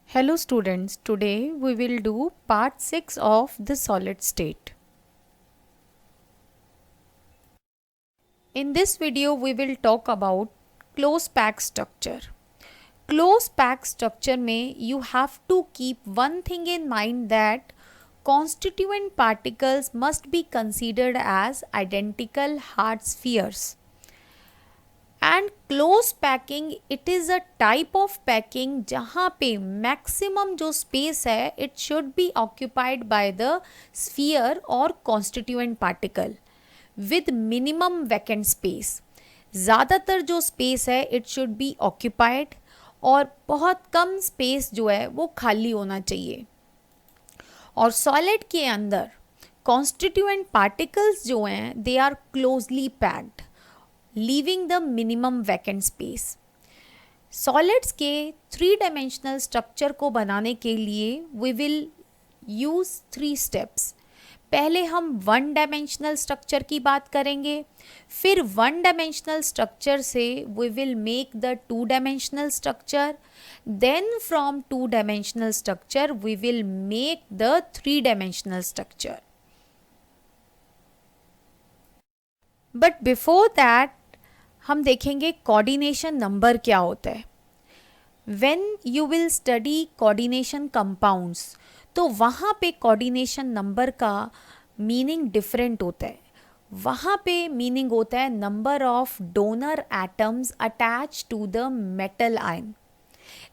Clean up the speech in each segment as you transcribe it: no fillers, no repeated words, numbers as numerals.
Hello students, today we will do part 6 of the solid state. In this video we will talk about close pack structure. Close pack structure में you have to keep one thing in mind that constituent particles must be considered as identical hard spheres. And close packing it is a type of packing जहाँ पे maximum जो space है it should be occupied by the sphere और constituent particle with minimum vacant space. ज़्यादातर जो space है it should be occupied और बहुत कम स्पेस जो है वो खाली होना चाहिए. और सॉलिड के अंदर कॉन्स्टिट्यूएंट पार्टिकल्स जो हैं they are closely packed leaving the minimum vacant space. Solids के 3-dimensional structure को बनाने के लिए we will use 3 steps. पहले हम 1-dimensional structure की बात करेंगे, फिर 1-dimensional structure से we will make the 2-dimensional structure, then from 2-dimensional structure we will make the 3-dimensional structure. But before that हम देखेंगे कोऑर्डिनेशन नंबर क्या होता है. When you will study coordination compounds तो वहाँ पे कोऑर्डिनेशन नंबर का मीनिंग डिफरेंट होता है. वहाँ पे मीनिंग होता है number of donor atoms attach to the metal ion.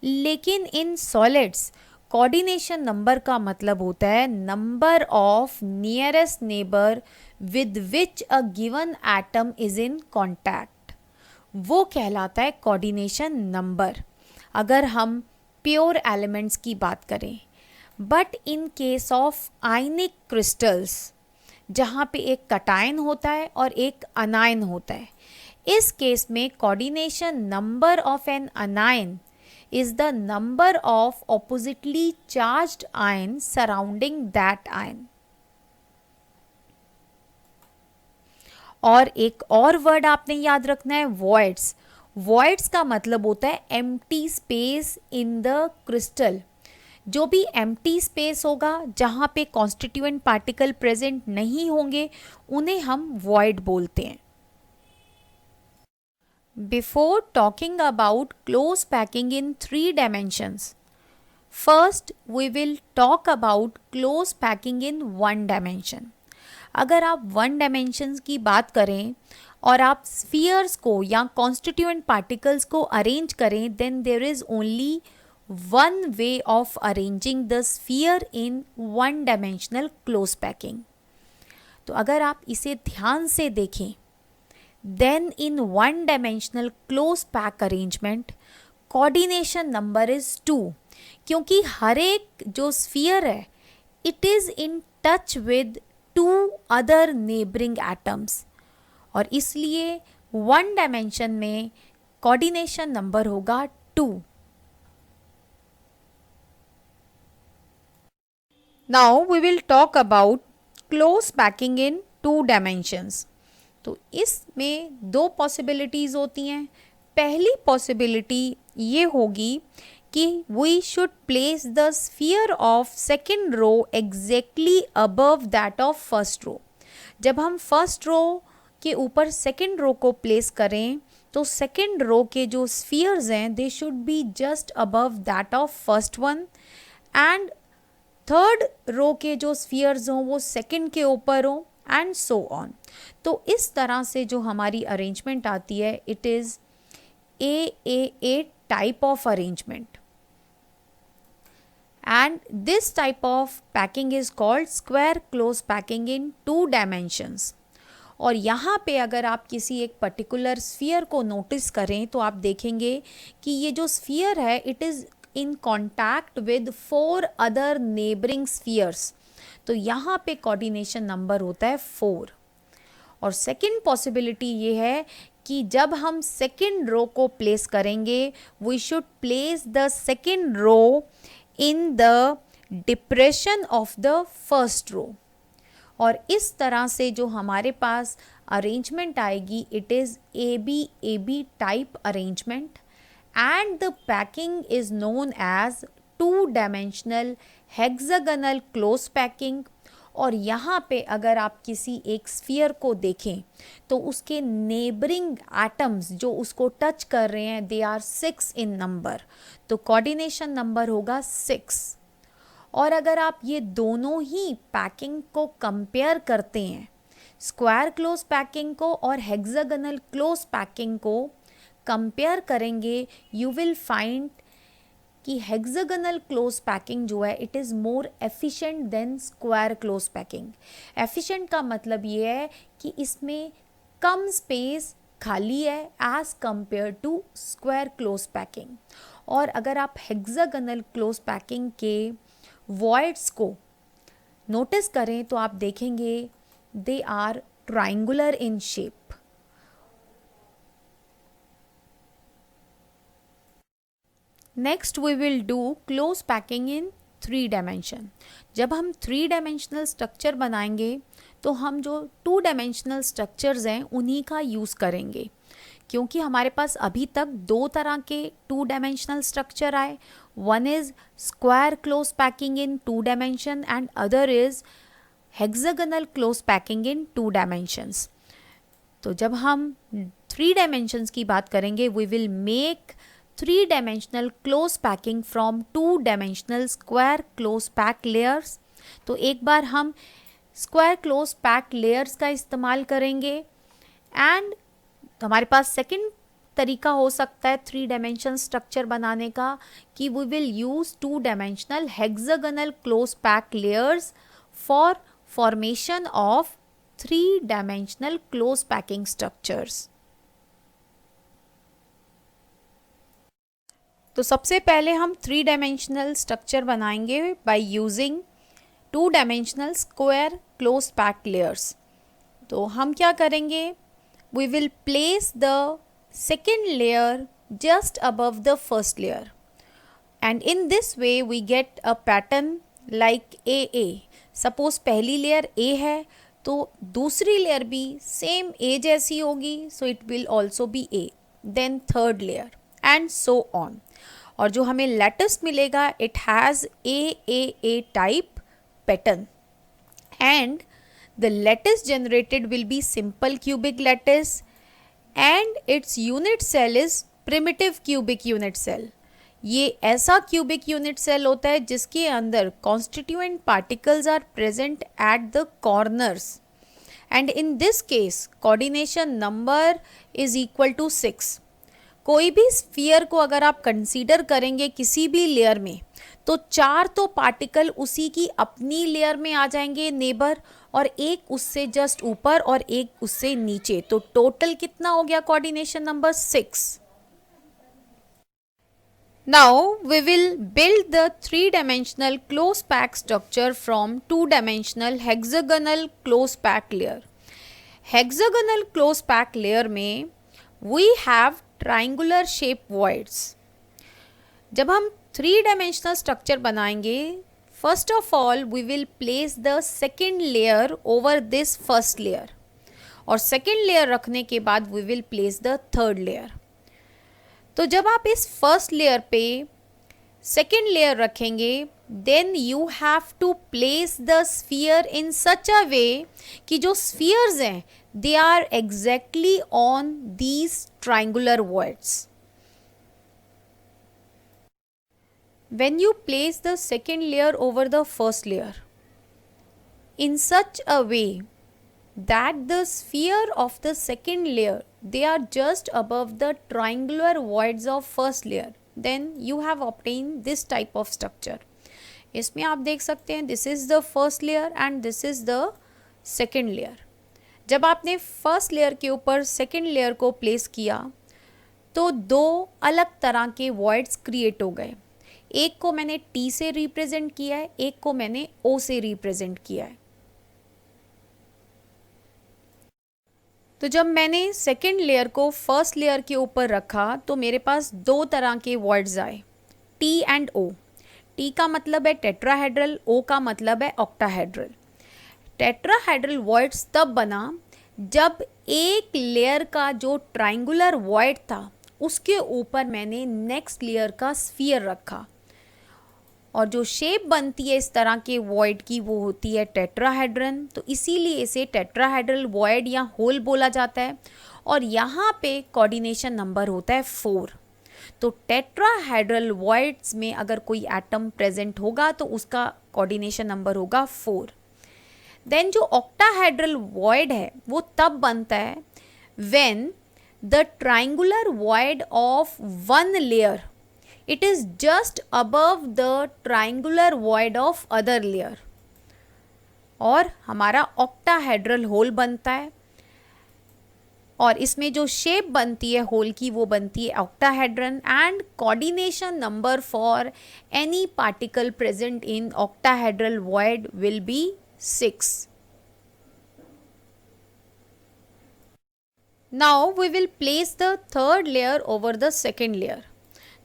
लेकिन इन सॉलिड्स कोऑर्डिनेशन नंबर का मतलब होता है number of nearest neighbour with which a given atom is in contact. वो कहलाता है कोऑर्डिनेशन नंबर अगर हम प्योर एलिमेंट्स की बात करें. But in case of ionic crystals जहाँ पे एक कटायन होता है और एक अनायन होता है, इस केस में coordination number of an anion is the number of oppositely charged ion surrounding that ion. और एक और वर्ड आपने याद रखना है वॉइड्स. वॉइड्स का मतलब होता है empty space in the crystal. जो भी एम्प्टी स्पेस होगा जहाँ पे कॉन्स्टिट्यूएंट पार्टिकल प्रेजेंट नहीं होंगे उन्हें हम वॉइड बोलते हैं. Before talking about close packing in 3 dimensions, first we will talk about close packing in 1 dimension. अगर आप 1 डायमेंशन की बात करें और आप स्फीयर्स को या कॉन्स्टिट्यूएंट पार्टिकल्स को अरेंज करें then there is only one way of arranging the sphere in 1 dimensional close packing. तो अगर आप इसे ध्यान से देखें then in 1 dimensional close pack arrangement coordination number is 2 क्योंकि हर एक जो स्फीयर है it is in touch with 2 other neighbouring atoms और इसलिए 1 डायमेंशन में कोऑर्डिनेशन नंबर होगा 2. Now we will talk about close packing in 2 dimensions. तो इसमें 2 पॉसिबिलिटीज़ होती हैं. पहली पॉसिबिलिटी ये होगी कि we should place the sphere of second row exactly above that of first row. जब हम फर्स्ट रो के ऊपर सेकेंड रो को प्लेस करें तो सेकेंड रो के जो स्फीयर्स हैं they should be just above that of first one and third row के जो स्फीयर्स हों वो सेकेंड के ऊपर हों एंड सो ऑन. तो इस तरह से जो हमारी अरेंजमेंट आती है it is a type of arrangement. And this type of packing is called square close packing in 2 dimensions. और यहाँ पे अगर आप किसी एक पर्टिकुलर स्फीयर को नोटिस करें तो आप देखेंगे कि ये जो स्फीयर है it is in contact with 4 other neighbouring spheres. तो यहाँ पे कोऑर्डिनेशन नंबर होता है 4. और सेकेंड पॉसिबिलिटी ये है कि जब हम सेकेंड रो को प्लेस करेंगे we should place the second row in the depression of the first row. और इस तरह से जो हमारे पास अरेंजमेंट आएगी it is AB type arrangement and the packing is known as two dimensional hexagonal close packing. और यहाँ पे अगर आप किसी एक स्फीयर को देखें तो उसके नेबरिंग एटम्स जो उसको टच कर रहे हैं दे आर 6 इन नंबर, तो कोऑर्डिनेशन नंबर होगा 6। और अगर आप ये दोनों ही पैकिंग को कंपेयर करते हैं, स्क्वायर क्लोज पैकिंग को और हेक्सागोनल क्लोज पैकिंग को कंपेयर करेंगे, यू विल फाइंड कि हेक्सागोनल क्लोज पैकिंग जो है it is more efficient then square close packing. Efficient का मतलब ये है कि इसमें कम स्पेस खाली है as compare to square close packing. और अगर आप हेक्सागोनल क्लोज पैकिंग के वॉइड्स को नोटिस करें तो आप देखेंगे they are triangular in shape. Next we will do close packing in 3 dimension. जब हम 3 डायमेंशनल स्ट्रक्चर बनाएंगे तो हम जो 2 डायमेंशनल स्ट्रक्चर्स हैं उन्हीं का यूज़ करेंगे, क्योंकि हमारे पास अभी तक 2 तरह के 2 डायमेंशनल स्ट्रक्चर आए। One is square close packing in 2 dimension and other is hexagonal close packing in 2 dimensions. तो जब हम 3 डायमेंशंस की बात करेंगे we will make 3-dimensional close packing from 2-dimensional square close pack layers। तो एक बार हम square close pack layers का इस्तेमाल करेंगे एंड हमारे पास सेकंड तरीका हो सकता है 3-dimension स्ट्रक्चर बनाने का कि we will use 2-dimensional hexagonal close pack layers for formation of 3-dimensional close packing structures। तो सबसे पहले हम 3 डायमेंशनल स्ट्रक्चर बनाएंगे by using 2 dimensional square close pack layers. तो हम क्या करेंगे, we will place the second layer just above the first layer and in this way we get a pattern like A. Suppose पहली layer A है तो दूसरी layer भी same A जैसी होगी, so it will also be A, then third layer and so on. और जो हमें लैटिस मिलेगा it has a type pattern and the lattice generated will be simple cubic lattice and its unit cell is primitive cubic unit cell. ये ऐसा cubic unit cell होता है जिसके अंदर constituent particles are present at the corners and in this case coordination number is equal to 6। कोई भी sphere को अगर आप कंसीडर करेंगे किसी भी लेयर में तो 4 तो पार्टिकल उसी की अपनी लेयर में आ जाएंगे नेबर, और एक उससे जस्ट ऊपर और एक उससे नीचे, तो टोटल कितना हो गया coordination number 6। Now we will build the 3-dimensional close pack structure from 2-dimensional hexagonal close pack layer। Hexagonal close pack layer में we have triangular shape voids। जब हम 3-dimensional structure बनाएंगे, first of all we will place the second layer over this first layer, और second layer रखने के बाद we will place the third layer। तो जब आप इस फर्स्ट लेयर पे सेकेंड लेयर रखेंगे then you have to place the sphere in such a way कि जो स्फीयर्स हैं they are exactly on these triangular voids. When you place the second layer over the first layer in such a way that the sphere of the second layer they are just above the triangular voids of first layer, then you have obtained this type of structure। इसमें आप देख सकते हैं this is the first layer and this is the second layer। जब आपने first layer के ऊपर second layer को प्लेस किया तो दो अलग तरह के voids क्रिएट हो गए। एक को मैंने T से रिप्रेजेंट किया है, एक को मैंने O से रिप्रेजेंट किया है। तो जब मैंने सेकेंड लेयर को फर्स्ट लेयर के ऊपर रखा तो मेरे पास दो तरह के वर्ड्स आए, टी एंड ओ। टी का मतलब है टेट्राहेड्रल, ओ का मतलब है ऑक्टाहेड्रल। टेट्राहेड्रल वर्ड्स तब बना जब एक लेयर का जो ट्राइंगुलर वॉइड था उसके ऊपर मैंने नेक्स्ट लेयर का स्फीयर रखा, और जो शेप बनती है इस तरह के वॉइड की वो होती है टेट्राहेड्रन, तो इसीलिए इसे टेट्राहेड्रल वॉइड या होल बोला जाता है। और यहाँ पे कोऑर्डिनेशन नंबर होता है 4। तो टेट्राहेड्रल वॉइड्स में अगर कोई एटम प्रेजेंट होगा तो उसका कोऑर्डिनेशन नंबर होगा 4। देन जो ऑक्टाहेड्रल वॉइड है वो तब बनता है when the triangular void of one layer it is just above the triangular void of other layer, और हमारा octahedral होल बनता है। और इसमें जो शेप बनती है होल की वो बनती है octahedron, and coordination number for any particle present in octahedral void will be 6. Now we will place the third layer over the second layer.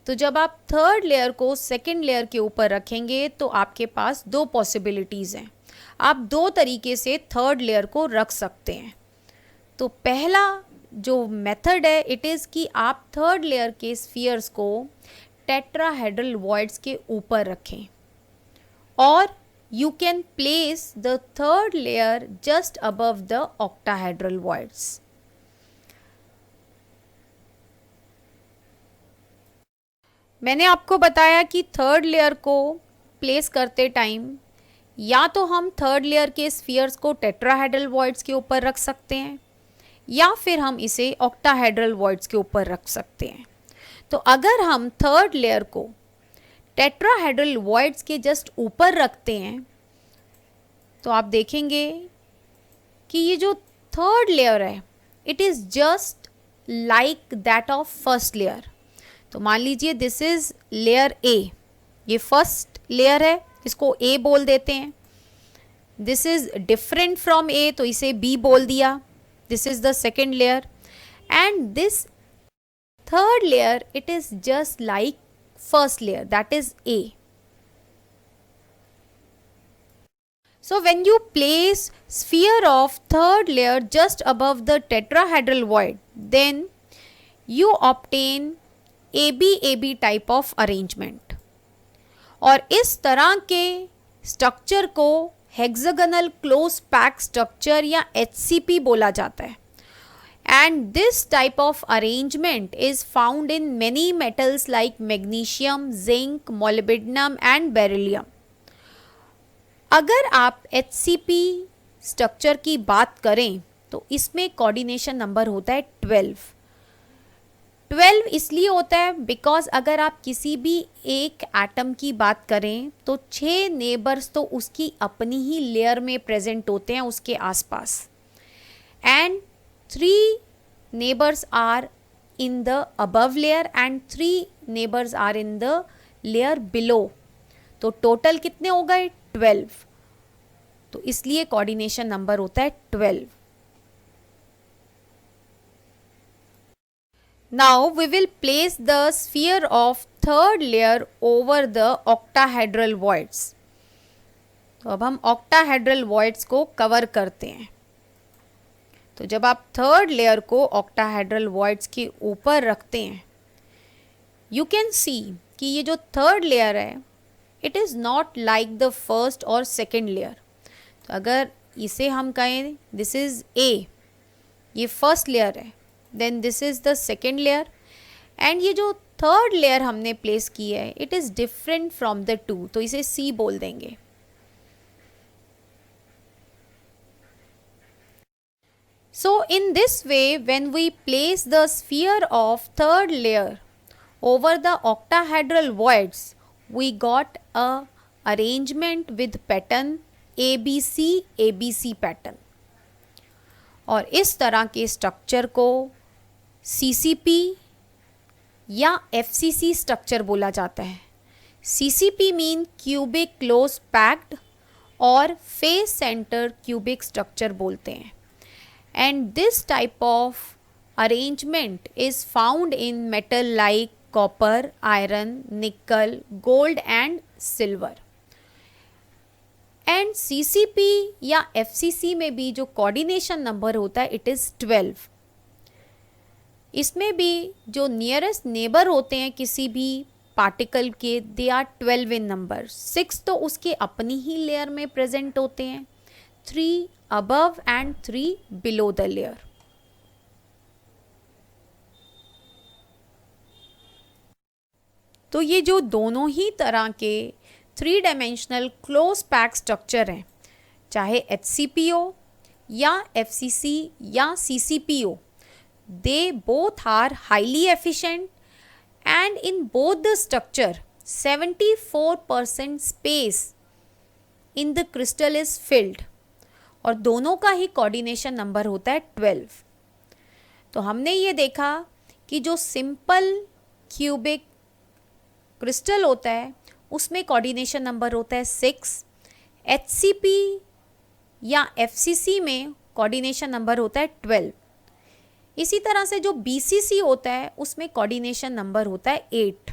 तो जब आप थर्ड लेयर को सेकेंड लेयर के ऊपर रखेंगे तो आपके पास दो पॉसिबिलिटीज़ हैं। आप दो तरीके से थर्ड लेयर को रख सकते हैं। तो पहला जो मेथड है इट इज़ कि आप थर्ड लेयर के स्फीयर्स को टेट्राहेड्रल वॉइड्स के ऊपर रखें, और you can place the third layer just above the octahedral voids. मैंने आपको बताया कि थर्ड लेयर को प्लेस करते टाइम या तो हम थर्ड लेयर के स्फीयर्स को टेट्राहेड्रल वॉइड्स के ऊपर रख सकते हैं या फिर हम इसे ऑक्टाहेड्रल वॉइड्स के ऊपर रख सकते हैं। तो अगर हम थर्ड लेयर को टेट्राहेड्रल वॉइड्स के जस्ट ऊपर रखते हैं तो आप देखेंगे कि ये जो थर्ड लेयर है it is just like that of first layer. तो मान लीजिए दिस इज लेयर ए, ये फर्स्ट लेयर है, इसको ए बोल देते हैं। दिस इज डिफरेंट फ्रॉम ए तो इसे बी बोल दिया। This is the second layer, and this third layer it is just like first layer, that is a. So when you place sphere of third layer just above the tetrahedral void, then you obtain AB type of arrangement. और इस तरह के structure को hexagonal close pack structure या HCP बोला जाता है। And this type of arrangement is found in many metals like magnesium, zinc, molybdenum and beryllium. अगर आप HCP स्ट्रक्चर की बात करें तो इसमें कोऑर्डिनेशन नंबर होता है 12 इसलिए होता है बिकॉज अगर आप किसी भी एक एटम की बात करें तो 6 नेबर्स तो उसकी अपनी ही लेयर में प्रेजेंट होते हैं उसके आसपास, and 3 neighbours are in the above layer and 3 neighbours are in the layer below. तो टोटल कितने हो गए 12। तो इसलिए कोऑर्डिनेशन नंबर होता है 12। Now we will place the sphere of third layer over the octahedral voids. तो अब हम octahedral voids को कवर करते हैं। तो जब आप थर्ड लेयर को octahedral voids के ऊपर रखते हैं, you can see कि ये जो थर्ड लेयर है it is not like the first और second layer। तो अगर इसे हम कहें this is A, ये फर्स्ट लेयर है, then this is the second layer, and ये जो थर्ड लेयर हमने प्लेस की है it is different from the two, तो इसे सी बोल देंगे। So in this way when we place the sphere of third layer over the octahedral voids we got a arrangement with pattern ABC pattern. और इस तरह के structure को CCP या FCC स्ट्रक्चर बोला जाता है। CCP mean cubic close packed और फेस सेंटर क्यूबिक स्ट्रक्चर बोलते हैं। And this type of arrangement is found in metal like copper, iron, nickel, gold and silver. And CCP या FCC में भी जो कोऑर्डिनेशन नंबर होता है इट इज़ 12। इसमें भी जो नियरेस्ट नेबर होते हैं किसी भी पार्टिकल के दे आर 12 इन नंबर, 6 तो उसके अपनी ही लेयर में प्रेजेंट होते हैं, 3 above and 3 below the layer. तो ये जो दोनों ही तरह के 3 डायमेंशनल क्लोज पैक स्ट्रक्चर हैं, चाहे HCPO या FCC या CCPO, they both are highly efficient and in both the structure 74% space in the crystal is filled और दोनों का ही कोऑर्डिनेशन नंबर होता है 12। तो हमने ये देखा कि जो सिंपल क्यूबिक क्रिस्टल होता है उसमें कोऑर्डिनेशन नंबर होता है 6, HCP या FCC में कोऑर्डिनेशन नंबर होता है 12। इसी तरह से जो BCC होता है उसमें कोऑर्डिनेशन नंबर होता है 8।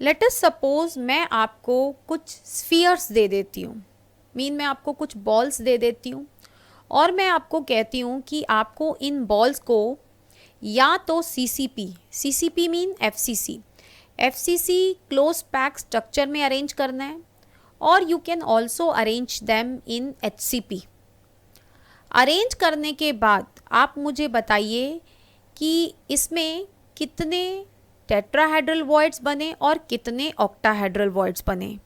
लेट अस सपोज मैं आपको कुछ स्फीयर्स दे देती हूँ, मैं आपको कुछ बॉल्स दे देती हूँ और मैं आपको कहती हूँ कि आपको इन बॉल्स को या तो CCP mean FCC close pack structure में अरेंज करना है और you can also arrange them in HCP। Arrange करने के बाद आप मुझे बताइए कि इसमें कितने टेट्राहेड्रल वॉइड्स बने और कितने ऑक्टाहेड्रल वॉइड्स बने।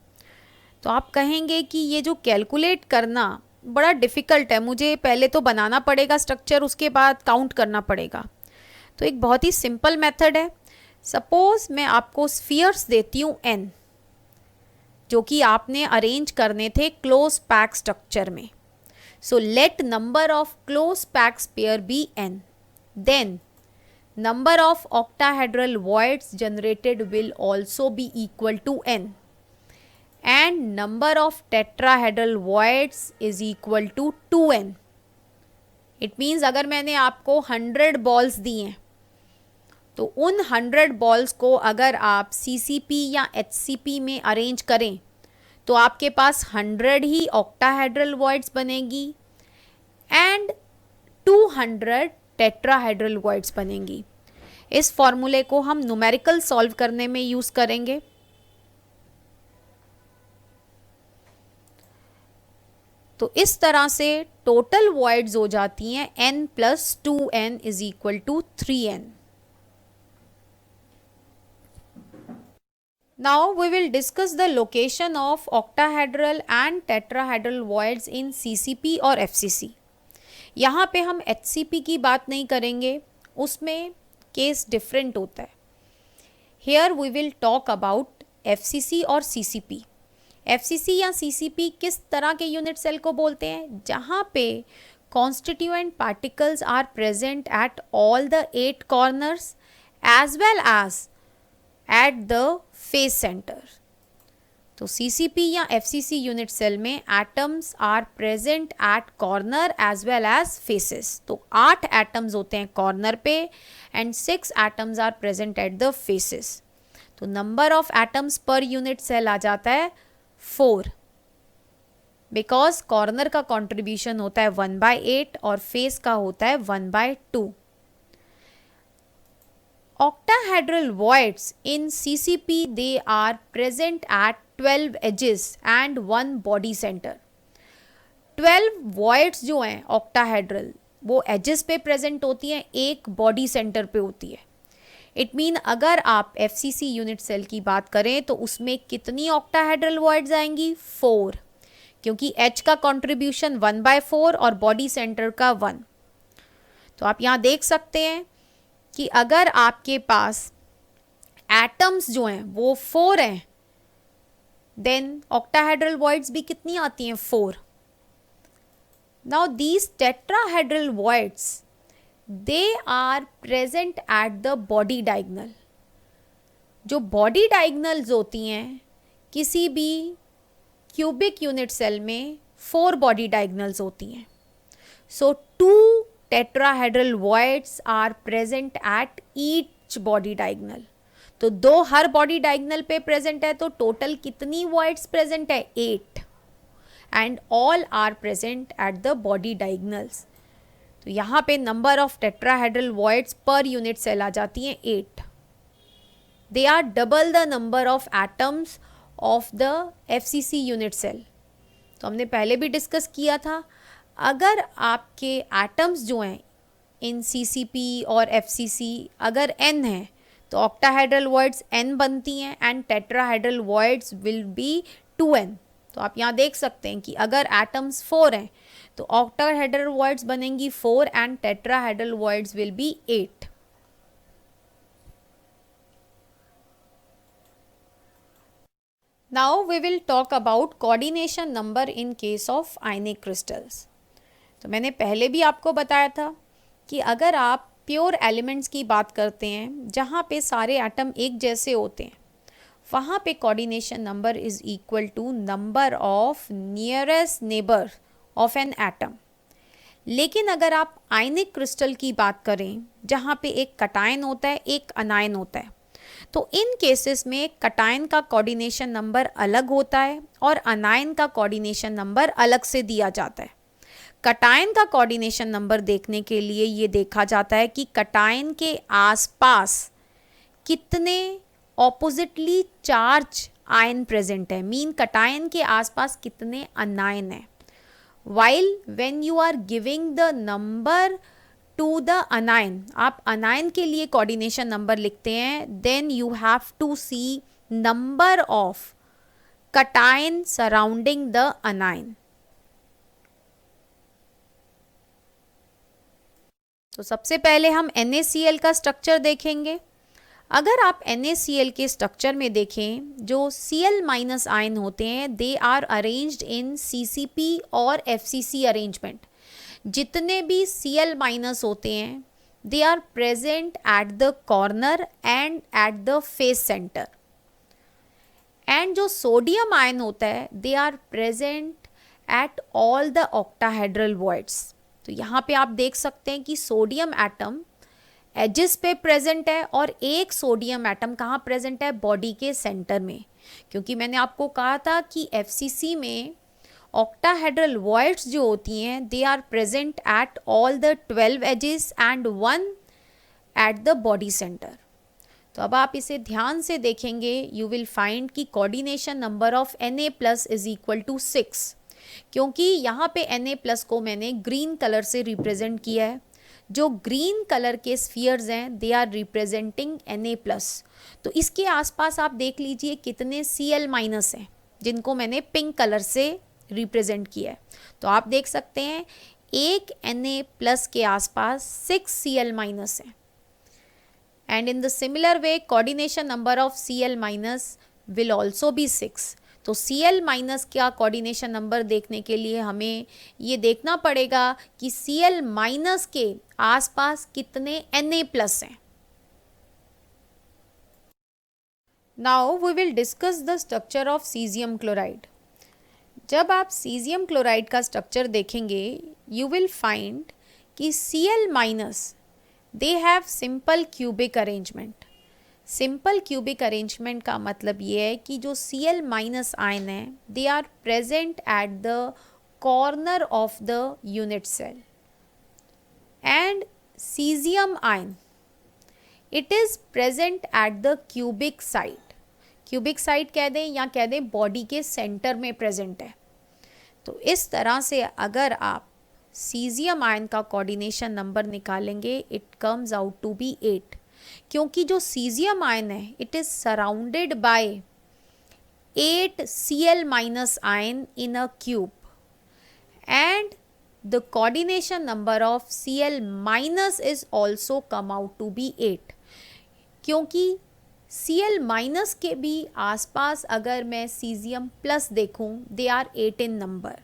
तो आप कहेंगे कि ये जो कैलकुलेट करना बड़ा डिफ़िकल्ट है, मुझे पहले तो बनाना पड़ेगा स्ट्रक्चर, उसके बाद काउंट करना पड़ेगा। तो एक बहुत ही सिंपल मेथड है। सपोज मैं आपको स्फीयर्स देती हूँ n, जो कि आपने अरेंज करने थे क्लोज पैक स्ट्रक्चर में। So let number of close packed pair be n. Then number of octahedral voids generated will also be equal to n. And number of tetrahedral voids is equal to 2n. It means अगर मैंने आपको 100 balls दी हैं तो उन 100 balls को अगर आप CCP या HCP में अरेंज करें तो आपके पास 100 ही ऑक्टाहेड्रल वॉइड्स बनेगी एंड 200 टेट्राहेड्रल वॉइड्स बनेंगी। इस फॉर्मूले को हम न्यूमेरिकल सॉल्व करने में यूज करेंगे। तो इस तरह से टोटल वॉइड्स हो जाती हैं n + 2n = 3n। Now we will discuss the location of octahedral and tetrahedral voids in CCP और FCC। यहाँ पे हम HCP की बात नहीं करेंगे, उसमें केस डिफरेंट होता है। Here we will talk about FCC और CCP। FCC या CCP किस तरह के यूनिट सेल को बोलते हैं? जहाँ पे constituent particles are present at all the 8 corners as well as at the face centre. तो CCP या FCC यूनिट सेल में atoms are present at corner as well as faces. तो 8 एटम्स होते हैं कॉर्नर पे and 6 atoms are present at the faces. तो number of atoms per unit cell आ जाता है 4, बिकॉज कॉर्नर का कॉन्ट्रीब्यूशन होता है 1/8 और फेस का होता है 1/2। Octahedral voids in CCP, they are present at 12 edges and 1 body center। 12 voids जो हैं octahedral वो edges पे present होती हैं, एक body center पे होती है। इट मीन अगर आप FCC यूनिट सेल की बात करें तो उसमें कितनी octahedral voids आएंगी? 4, क्योंकि H का contribution 1/4 और बॉडी सेंटर का 1। तो आप यहाँ देख सकते हैं कि अगर आपके पास एटम्स जो हैं वो 4 हैं, देन ऑक्टाहेड्रल वॉइड्स भी कितनी आती हैं? 4। Now these tetrahedral voids they are present at the body diagonal. जो बॉडी डायगोनल्स होती हैं किसी भी क्यूबिक यूनिट सेल में 4 बॉडी डायगोनल्स होती हैं। सो 2 tetrahedral voids are present at each body diagonal। तो 2 हर बॉडी डायगोनल पे प्रेजेंट है, तो टोटल कितनी voids प्रेजेंट है? 8 and all are present at the body diagonals. तो यहाँ पे number of tetrahedral voids per unit cell आ जाती हैं 8. They are double the number of atoms of the FCC unit cell. तो हमने पहले भी डिस्कस किया था, अगर आपके एटम्स जो हैं इन CCP और FCC अगर n है तो ऑक्टाहेड्रल वॉइड्स n बनती हैं and tetrahedral voids will be 2n. तो आप यहाँ देख सकते हैं कि अगर एटम्स 4 हैं तो ऑक्टाहेड्रल वॉइड्स बनेंगी 4 and tetrahedral voids will be 8. Now we will talk about coordination number in case of ionic crystals. तो मैंने पहले भी आपको बताया था कि अगर आप प्योर एलिमेंट्स की बात करते हैं जहाँ पे सारे एटम एक जैसे होते हैं, वहाँ पे coordination number is equal to number of nearest neighbour of an atom. लेकिन अगर आप आयनिक क्रिस्टल की बात करें जहाँ पे एक कटायन होता है, एक अनायन होता है, तो इन केसेस में कटायन का कोऑर्डिनेशन नंबर अलग होता है और अनायन का कोऑर्डिनेशन नंबर अलग से दिया जाता है. कटायन का कोऑर्डिनेशन नंबर देखने के लिए ये देखा जाता है कि कटायन के आसपास कितने ऑपोजिटली चार्ज आयन प्रेजेंट है, मीन कटायन के आसपास कितने अनायन है. while when you are giving the number to the anion, आप अनायन के लिए कोऑर्डिनेशन नंबर लिखते हैं, then you have to see number of cation surrounding the anion. तो सबसे पहले हम NaCl का स्ट्रक्चर देखेंगे. अगर आप NaCl के स्ट्रक्चर में देखें, जो Cl माइनस आयन होते हैं they are arranged in CCP और FCC अरेंजमेंट. जितने भी Cl माइनस होते हैं they are present at the corner and at the face centre. And जो सोडियम आयन होता है they are present at all the octahedral voids. तो यहाँ पे आप देख सकते हैं कि सोडियम एटम एजेस पे प्रेजेंट है और एक सोडियम एटम कहाँ प्रेजेंट है, बॉडी के सेंटर में. क्योंकि मैंने आपको कहा था कि FCC में ऑक्टाहेड्रल वॉइड्स जो होती हैं they are present at all the 12 edges and 1 at the body centre. तो अब आप इसे ध्यान से देखेंगे, यू विल फाइंड कि coordination number of Na+ is equal to 6. क्योंकि यहाँ पे Na+ को मैंने ग्रीन कलर से रिप्रेजेंट किया है. जो ग्रीन कलर के स्फीयर्स हैं दे आर रिप्रेजेंटिंग Na+. तो इसके आसपास आप देख लीजिए कितने Cl- हैं जिनको मैंने पिंक कलर से रिप्रेजेंट किया है. तो आप देख सकते हैं एक Na+ के आसपास 6 Cl- हैं. And in the similar way coordination number of Cl- will also B 6. तो Cl- का कोऑर्डिनेशन नंबर देखने के लिए हमें ये देखना पड़ेगा कि Cl- के आसपास कितने Na+ हैं. Now we will discuss the structure of caesium chloride. जब आप सीजियम क्लोराइड का स्ट्रक्चर देखेंगे यू विल फाइंड कि Cl- they have simple cubic arrangement. Simple cubic arrangement का मतलब ये है कि जो Cl- आयन है they are present at the corner of the unit cell. And caesium ion it is present at the cubic site. Cubic site कह दें या कह दें बॉडी के सेंटर में प्रेजेंट है. तो इस तरह से अगर आप सीजियम आयन का कोऑर्डिनेशन नंबर निकालेंगे it comes out to be 8. क्योंकि जो सीजियम आयन है it is surrounded by 8 Cl- ion in a cube and the coordination number of Cl- is also come out to be 8. क्योंकि Cl- के भी आसपास अगर मैं Cesium+ देखूं दे आर 8 इन नंबर.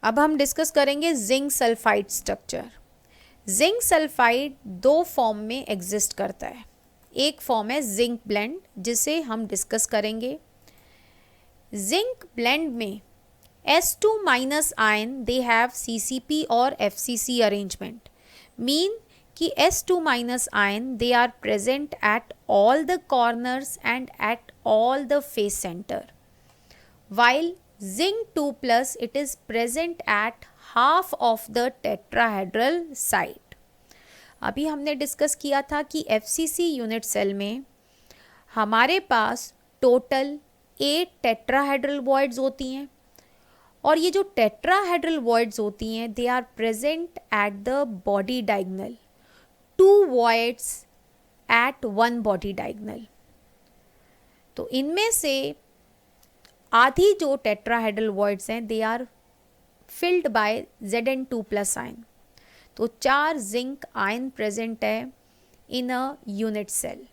अब हम डिस्कस करेंगे zinc sulphide structure. Zinc sulphide दो फॉर्म में एग्जिस्ट करता है. एक फॉर्म है जिंक ब्लेंड जिसे हम डिस्कस करेंगे. जिंक ब्लेंड में S2- ion they have CCP और FCC अरेंजमेंट. मीन कि S2- ion they are present at all the corners and at all the face centre. while Zinc 2 plus, it is present at half of the tetrahedral site. अभी हमने discuss किया था कि FCC unit cell में हमारे पास total 8 tetrahedral voids होती हैं, और ये जो टेट्राहेड्रल वॉइड्स होती हैं they are present at the body diagonal, 2 voids at 1 body diagonal. तो इनमें से आधी जो टेट्राहेड्रल वॉइड्स हैं they are filled by Zn2+ ion. तो 4 जिंक आयन प्रेजेंट है इन अ यूनिट सेल.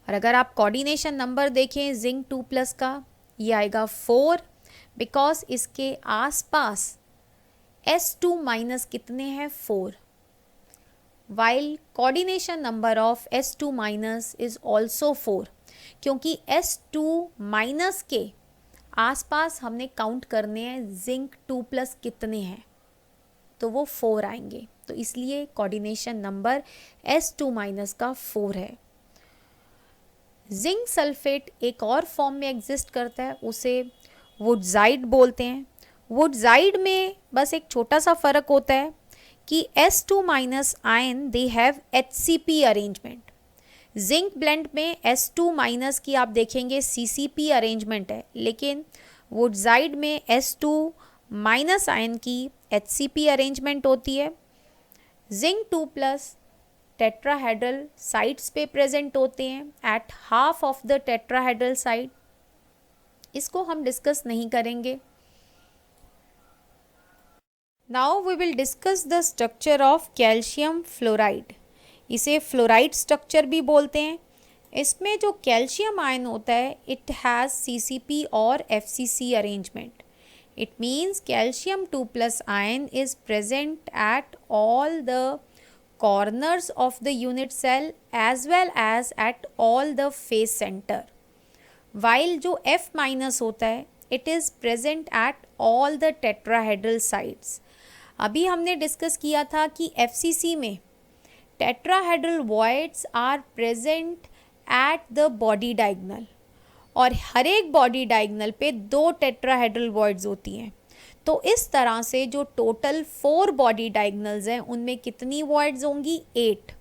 और अगर आप कोऑर्डिनेशन नंबर देखें जिंक 2+ का, ये आएगा 4, बिकॉज इसके आसपास S2- कितने हैं, 4. While coordination number of S2- is also 4, क्योंकि S2- के आसपास हमने काउंट करने हैं जिंक 2+ कितने हैं, तो वो 4 आएंगे. तो इसलिए कोऑर्डिनेशन नंबर S2- का 4 है. जिंक सल्फेट एक और फॉर्म में एग्जिस्ट करता है, उसे वुडजाइड बोलते हैं. वुडजाइड में बस एक छोटा सा फ़र्क होता है कि S2- ion they have HCP arrangement. Zinc blende में S2- की आप देखेंगे CCP अरेंजमेंट है, लेकिन वुडजाइड में S2- आयन की HCP अरेंजमेंट होती है. जिंक 2+ टेट्राहेड्रल साइट्स पे प्रेजेंट होते हैं at half of the tetrahedral site. इसको हम डिस्कस नहीं करेंगे. Now we will discuss the structure of calcium fluoride. इसे फ्लोराइड स्ट्रक्चर भी बोलते हैं. इसमें जो कैल्शियम आयन होता है इट हैज़ CCP और FCC arrangement. It means calcium 2+ ion is present at all the corners of the unit cell as well as at all the face center, while जो F- होता है it is present at all the tetrahedral sites. अभी हमने discuss किया था कि FCC में tetrahedral voids are present at the body diagonal, और हर एक बॉडी डायगोनल पे 2 टेट्राहेड्रल वॉइड्स होती हैं. तो इस तरह से जो टोटल 4 बॉडी डायगोनल्स हैं उनमें कितनी वॉइड्स होंगी, 8.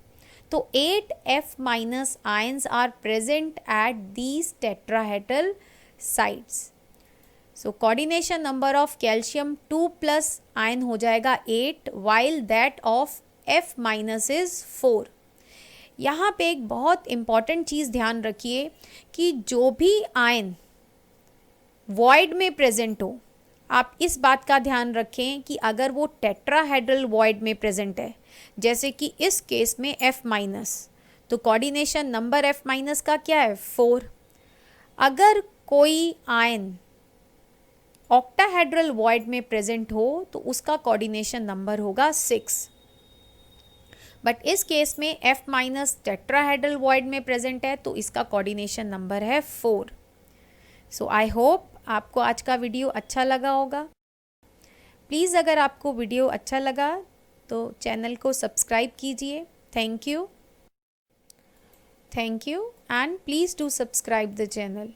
तो 8 F- ions are present at these tetrahedral sites. So coordination number of calcium 2+ ion हो जाएगा 8, while that of F- is 4. यहाँ पे एक बहुत इम्पॉर्टेंट चीज़ ध्यान रखिए कि जो भी आयन वॉइड में प्रेजेंट हो, आप इस बात का ध्यान रखें कि अगर वो टेट्राहेड्रल वॉइड में प्रेजेंट है, जैसे कि इस केस में F-, तो कोऑर्डिनेशन नंबर F- का क्या है, 4. अगर कोई आयन ऑक्टाहेड्रल वॉइड में प्रेजेंट हो तो उसका कोऑर्डिनेशन नंबर होगा 6. बट इस केस में F- टेट्राहेड्रल वॉइड में प्रेजेंट है तो इसका कोऑर्डिनेशन नंबर है 4. सो आई होप आपको आज का वीडियो अच्छा लगा होगा. प्लीज़ अगर आपको वीडियो अच्छा लगा तो चैनल को सब्सक्राइब कीजिए. Thank you and please do subscribe the channel.